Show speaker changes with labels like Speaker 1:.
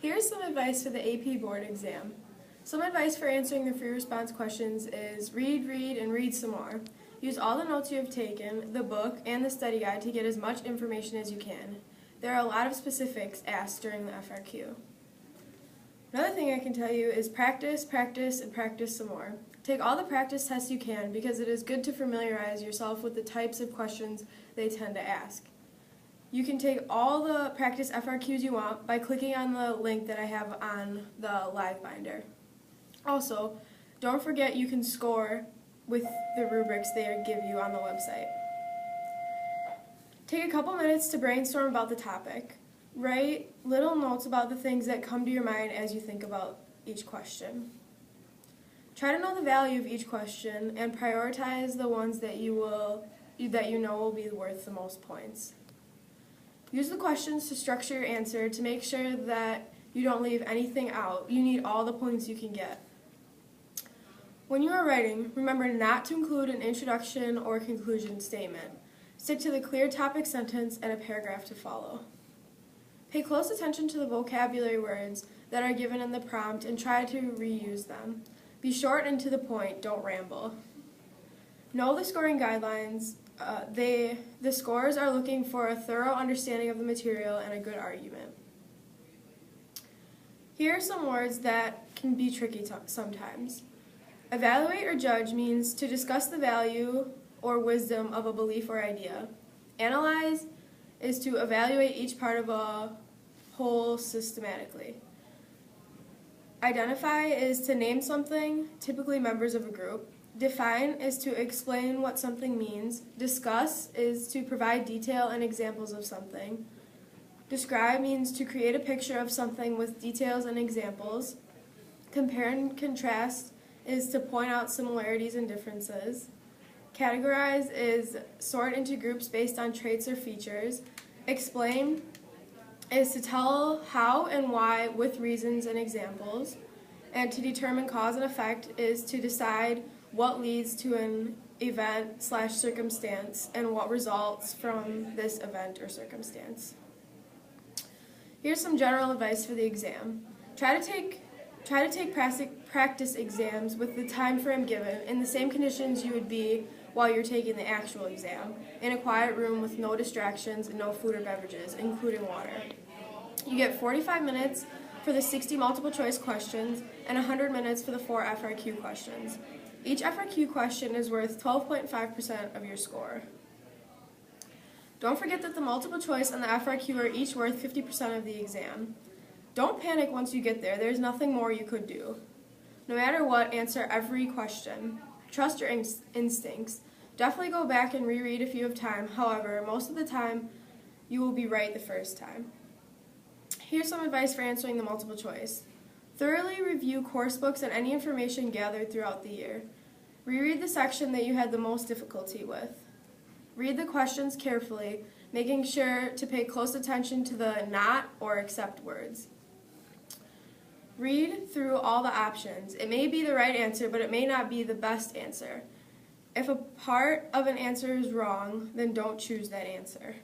Speaker 1: Here's some advice for the AP board exam. Some advice for answering the free response questions is read, and read some more. Use all the notes you have taken, the book, and the study guide to get as much information as you can. There are a lot of specifics asked during the FRQ. Another thing I can tell you is practice, and practice some more. Take all the practice tests you can because it is good to familiarize yourself with the types of questions they tend to ask. You can take all the practice FRQs you want by clicking on the link that I have on the live binder. Also, don't forget you can score with the rubrics they give you on the website. Take a couple minutes to brainstorm about the topic. Write little notes about the things that come to your mind as you think about each question. Try to know the value of each question and prioritize the ones that you know will be worth the most points. Use the questions to structure your answer to make sure that you don't leave anything out. You need all the points you can get. When you are writing, remember not to include an introduction or conclusion statement. Stick to the clear topic sentence and a paragraph to follow. Pay close attention to the vocabulary words that are given in the prompt and try to reuse them. Be short and to the point, don't ramble. Know the scoring guidelines. The scores are looking for a thorough understanding of the material and a good argument. Here are some words that can be tricky sometimes. Evaluate or judge means to discuss the value or wisdom of a belief or idea. Analyze is to evaluate each part of a whole systematically. Identify is to name something, typically members of a group. Define is to explain what something means. Discuss is to provide detail and examples of something. Describe means to create a picture of something with details and examples. Compare and contrast is to point out similarities and differences. Categorize is sort into groups based on traits or features. Explain is to tell how and why with reasons and examples. And to determine cause and effect is to decide what leads to an event/circumstance and what results from this event or circumstance. Here's some general advice for the exam. Try to take practice exams with the time frame given in the same conditions you would be while you're taking the actual exam, in a quiet room with no distractions and no food or beverages, including water. You get 45 minutes for the 60 multiple choice questions and 100 minutes for the 4 FRQ questions. Each FRQ question is worth 12.5% of your score. Don't forget that the multiple choice and the FRQ are each worth 50% of the exam. Don't panic once you get there. There's nothing more you could do. No matter what, answer every question. Trust your instincts. Definitely go back and reread if you have time. However, most of the time, you will be right the first time. Here's some advice for answering the multiple choice. Thoroughly review course books and any information gathered throughout the year. Reread the section that you had the most difficulty with. Read the questions carefully, making sure to pay close attention to the not or except words. Read through all the options. It may be the right answer, but it may not be the best answer. If a part of an answer is wrong, then don't choose that answer.